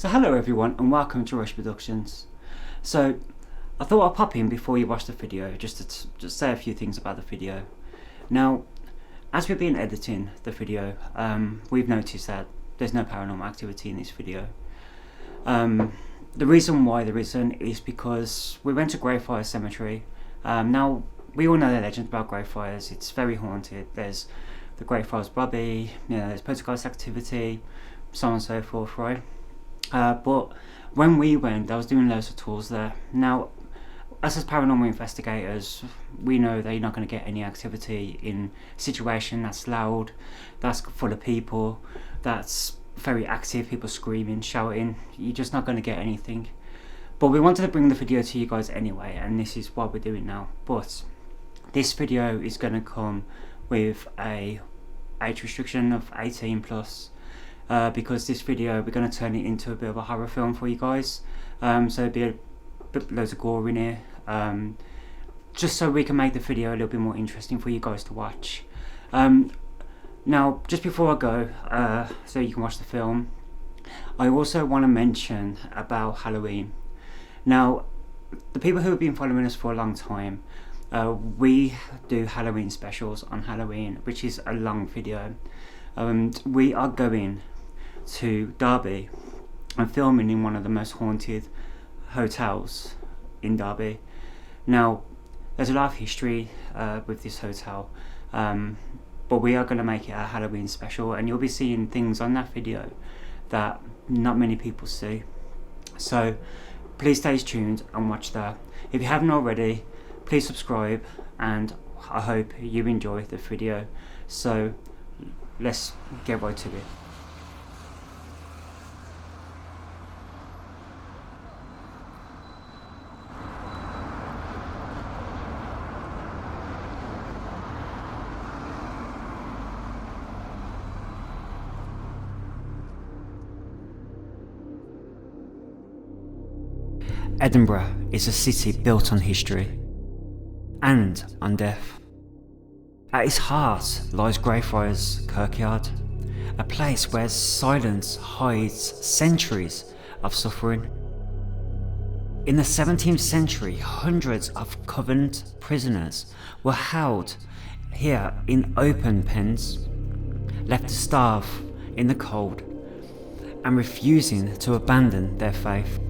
So hello everyone and welcome to R0ach Productions. So I thought I'd pop in before you watch the video just to say a few things about the video. Now, as we've been editing the video, we've noticed that there's no paranormal activity in this video. The reason why there isn't is because we went to Greyfriars Cemetery. Now, we all know the legend about Greyfriars. It's very haunted. There's the Greyfriars Bobby, there's poltergeist activity, so on and so forth, right? But when we went, I was doing loads of tours there. Now, us as paranormal investigators, we know that you're not going to get any activity in a situation that's loud, that's full of people, that's very active, people screaming, shouting. You're just not going to get anything. But we wanted to bring the video to you guys anyway, and this is what we're doing now. But this video is going to come with a age restriction of 18 plus. Because this video, we're going to turn it into a bit of a horror film for you guys. So there'll be loads of gore in here, just so we can make the video a little bit more interesting for you guys to watch. Now, just before I go, so you can watch the film, I also want to mention about Halloween. Now, the people who have been following us for a long time, we do Halloween specials on Halloween, which is a long video. We are going to Derby and filming in one of the most haunted hotels in Derby. Now, there's a lot of history with this hotel, but we are going to make it a Halloween special, and you'll be seeing things on that video that not many people see. So please stay tuned and watch that. If you haven't already, please subscribe, and I hope you enjoy the video. So let's get right to it. Edinburgh is a city built on history and on death. At its heart lies Greyfriars Kirkyard, a place where silence hides centuries of suffering. In the 17th century, hundreds of Covenant prisoners were held here in open pens, left to starve in the cold and refusing to abandon their faith.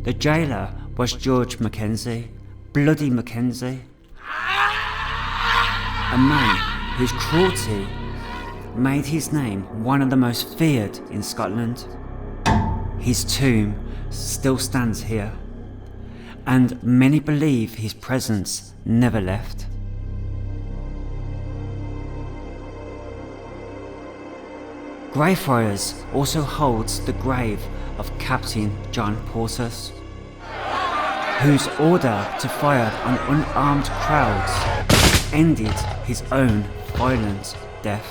The jailer was George Mackenzie, Bloody Mackenzie, a man whose cruelty made his name one of the most feared in Scotland. His tomb still stands here, and many believe his presence never left. Greyfriars also holds the grave of Captain John Portus, whose order to fire on unarmed crowds ended his own violent death.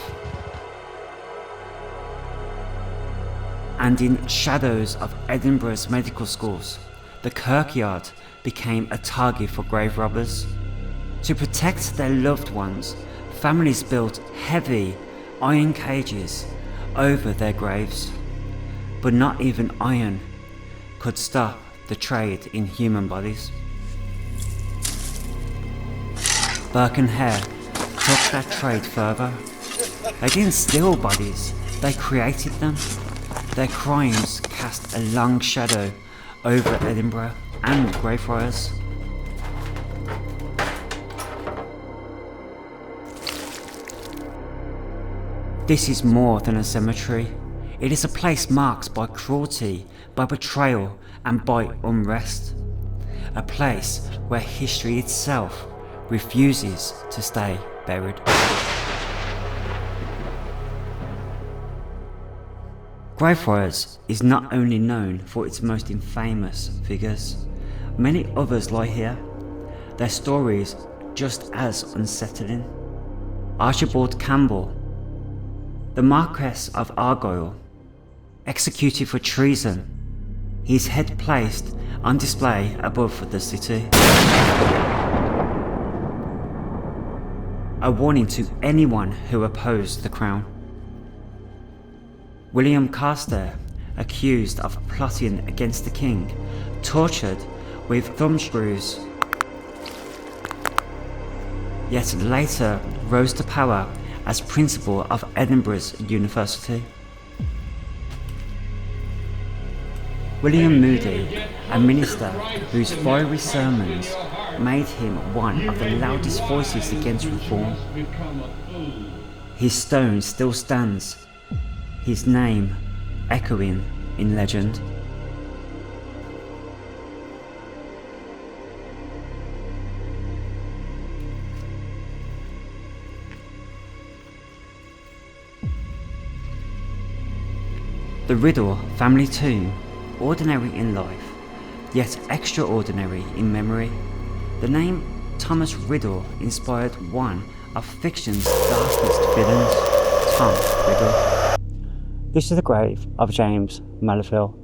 And in shadows of Edinburgh's medical schools, the Kirkyard became a target for grave robbers. To protect their loved ones, families built heavy iron cages over their graves, but not even iron could stop the trade in human bodies. Burke and Hare took that trade further. They didn't steal bodies, they created them. Their crimes cast a long shadow over Edinburgh and Greyfriars. This is more than a cemetery. It is a place marked by cruelty, by betrayal, and by unrest. A place where history itself refuses to stay buried. Greyfriars is not only known for its most infamous figures. Many others lie here, their stories just as unsettling. Archibald Campbell, the Marquess of Argyll, executed for treason, his head placed on display above the city. A warning to anyone who opposed the crown. William Carstairs, accused of plotting against the king, tortured with thumbscrews, yet later rose to power as principal of Edinburgh's University. William Moody, a minister whose fiery sermons made him one of the loudest voices against reform. His stone still stands, his name echoing in legend. The Riddle family tomb, ordinary in life, yet extraordinary in memory. The name Thomas Riddle inspired one of fiction's darkest villains, Tom Riddle. This is the grave of James Malafille.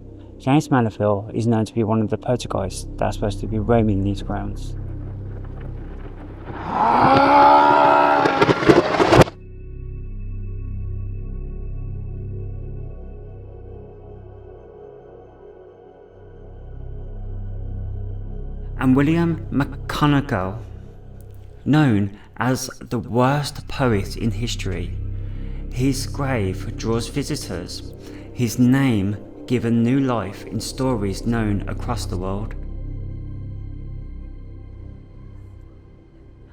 James Malafille is known to be one of the poltergeists that are supposed to be roaming these grounds. And William McGonagall, known as the worst poet in history, his grave draws visitors, his name given new life in stories known across the world.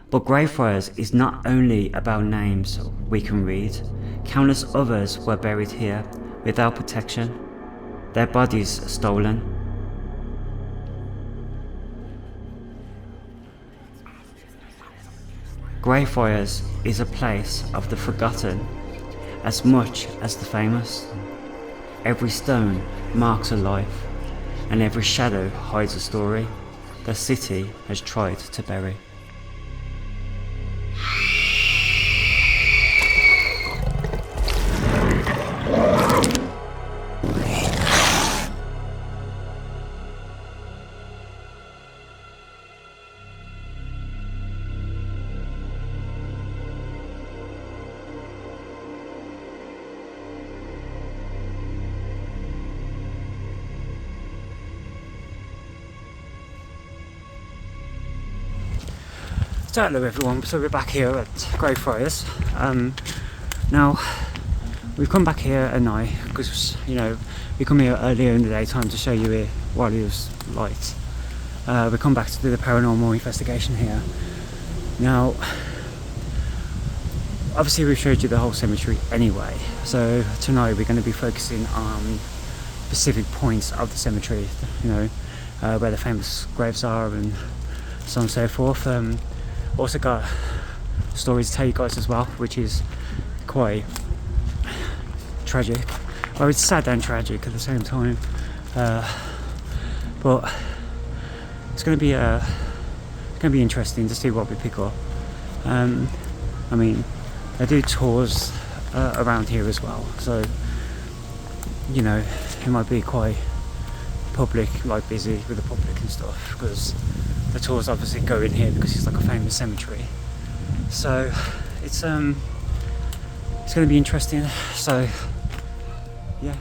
But Greyfriars is not only about names we can read. Countless others were buried here without protection, their bodies stolen. Greyfriars is a place of the forgotten as much as the famous. Every stone marks a life, and every shadow hides a story the city has tried to bury. So hello everyone, so we're back here at Greyfriars. Now we've come back here at night because we come here earlier in the daytime to show you it while it was light. We come back to do the paranormal investigation here. Now obviously we've showed you the whole cemetery anyway, so tonight we're going to be focusing on specific points of the cemetery, where the famous graves are and so on and so forth. Also got stories to tell you guys as well, which is quite tragic. Well, it's sad and tragic at the same time, but it's going to be interesting to see what we pick up. I mean, they do tours around here as well, so it might be quite public, like busy with the public and stuff, because the tours obviously go in here because it's like a famous cemetery. So it's going to be interesting. So yeah.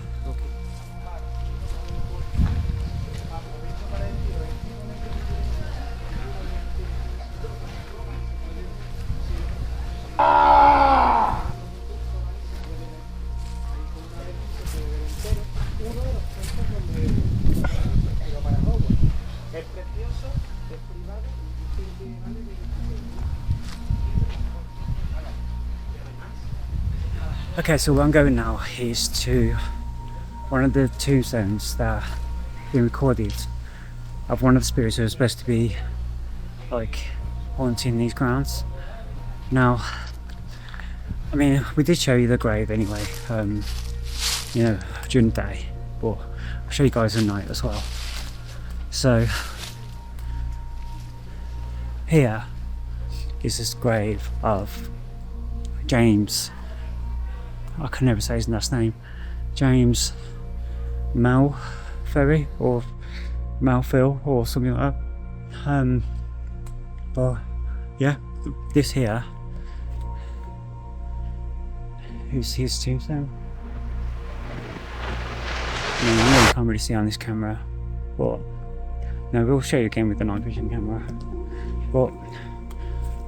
Okay, so where I'm going now is to one of the tombstones that have been recorded of one of the spirits who are supposed to be like haunting these grounds. Now, I mean, we did show you the grave anyway, during the day, but I'll show you guys at night as well. So here is this grave of James, I can never say his last name, James Malferry or Malfill or something like that. But yeah, this here is his tombstone. I mean, you can't really see on this camera, but no, we'll show you again with the night vision camera. But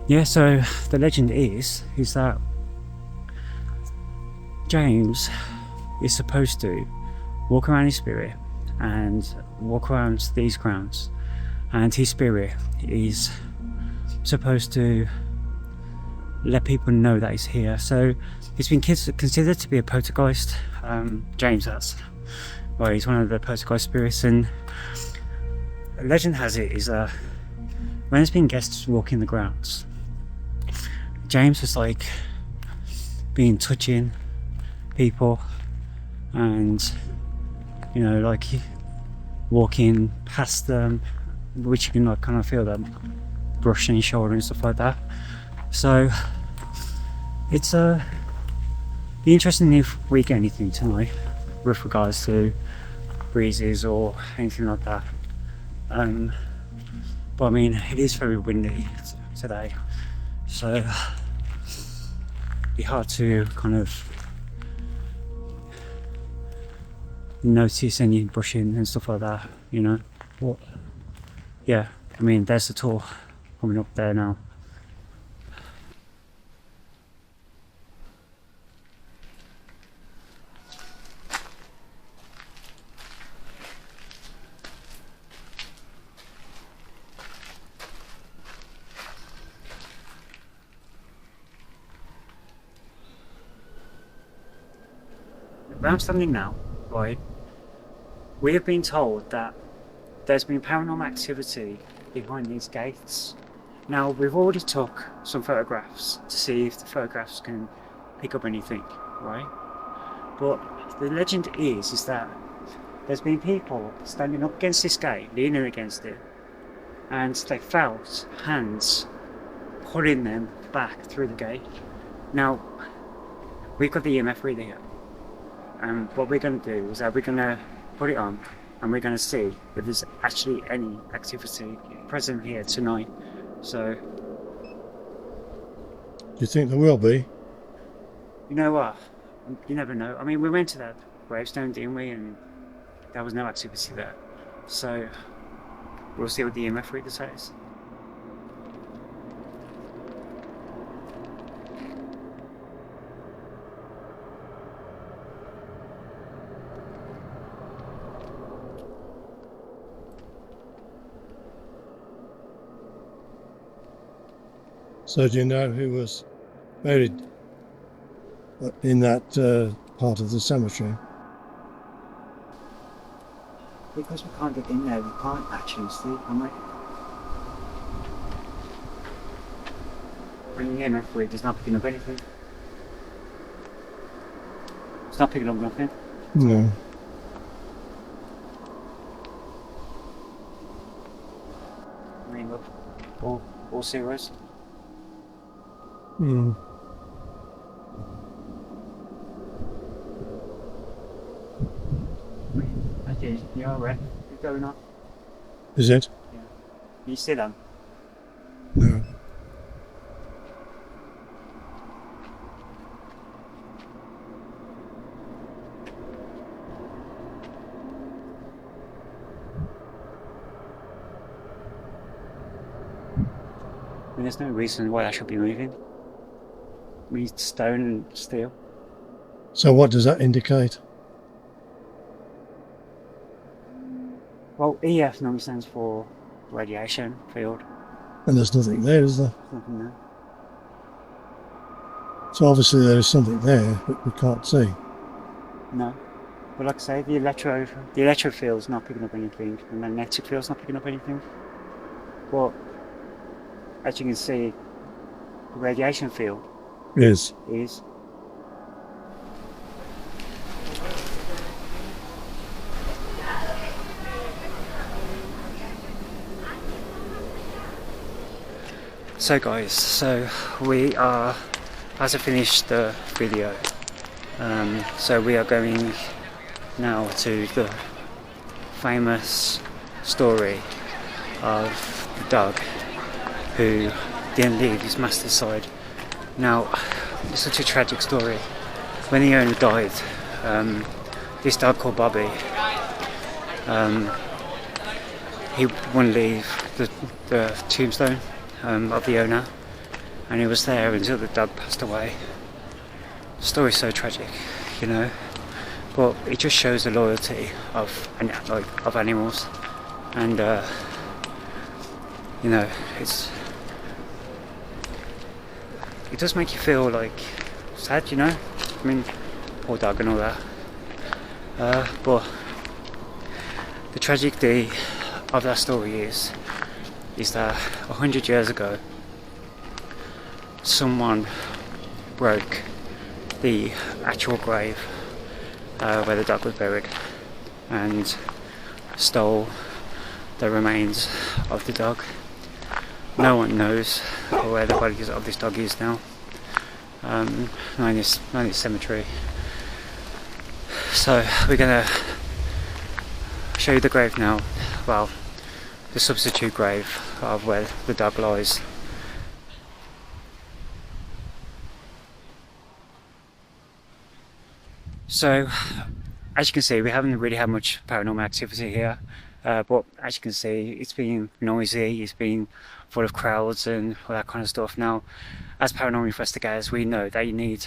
yeah, so the legend is that James is supposed to walk around his spirit and walk around these grounds, and his spirit is supposed to let people know that he's here. So he's been considered to be a poltergeist. James has. Well, he's one of the poltergeist spirits, and legend has it is when there's been guests walking the grounds, James has like been touching people and, you know, like walking past them, which you can like kind of feel them brushing his shoulder and stuff like that. So it's be interesting if we get anything tonight with regards to breezes or anything like that. But I mean, it is very windy today, so it'd be hard to kind of notice any brushing and stuff like that, you know. But yeah, I mean, there's the tour coming up there now. Where I'm standing now, right, we have been told that there's been paranormal activity behind these gates. Now, we've already took some photographs to see if the photographs can pick up anything, right? But the legend is that there's been people standing up against this gate, leaning against it, and they felt hands pulling them back through the gate. Now, we've got the EMF reader here. And what we're going to do is that we're going to put it on and we're going to see if there's actually any activity present here tonight. So, do you think there will be? You know what? You never know. I mean, we went to that gravestone, didn't we? And there was no activity there. So, we'll see what the EMF reader says. So do you know who was buried in that part of the cemetery? Because we can't get in there, we can't actually see, can we? Bringing in if it's not picking up anything. It's not picking up nothing. No. I mean, look, all zeros. Hmm. Okay, you're alright. You're going on. Is it? Yeah. You see them? No. I mean, there's no reason why I should be moving. We need stone and steel. So what does that indicate? Well, EF normally stands for radiation field. And there's nothing there, is there? There's nothing there. So obviously there is something there, but we can't see. No. But like I say, the electro field's not picking up anything, and the magnetic field's not picking up anything. But as you can see, the radiation field Is. So guys, so we are, as I finished the video, so we are going now to the famous story of the dog who didn't leave his master's side. Now, it's such a tragic story. When the owner died, this dog called Bobby, he wouldn't leave the tombstone of the owner, and he was there until the dog passed away. The story's so tragic, you know, but it just shows the loyalty of animals, and you know, it does make you feel like sad, you know. I mean, poor dog and all that. But the tragedy of that story is that 100 years ago, someone broke the actual grave where the dog was buried and stole the remains of the dog. No one knows where the body of this dog is now. Not in this cemetery. So we're gonna show you the grave now. Well, the substitute grave of where the dog lies. So, as you can see, we haven't really had much paranormal activity here. But as you can see, it's been noisy, it's been full of crowds and all that kind of stuff. Now, as paranormal investigators, we know that you need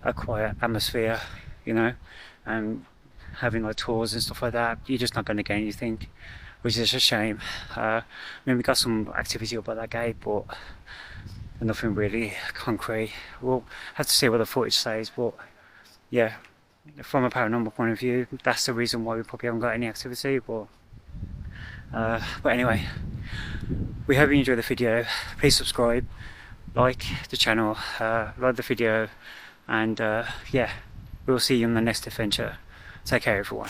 a quiet atmosphere, you know, and having like tours and stuff like that, you're just not going to get anything, which is a shame. I mean, we got some activity up at that gate, but nothing really concrete. We'll have to see what the footage says, but yeah, from a paranormal point of view, that's the reason why we probably haven't got any activity. But anyway, we hope you enjoyed the video. Please subscribe, like the channel, like the video, and yeah, we'll see you in the next adventure. Take care, everyone.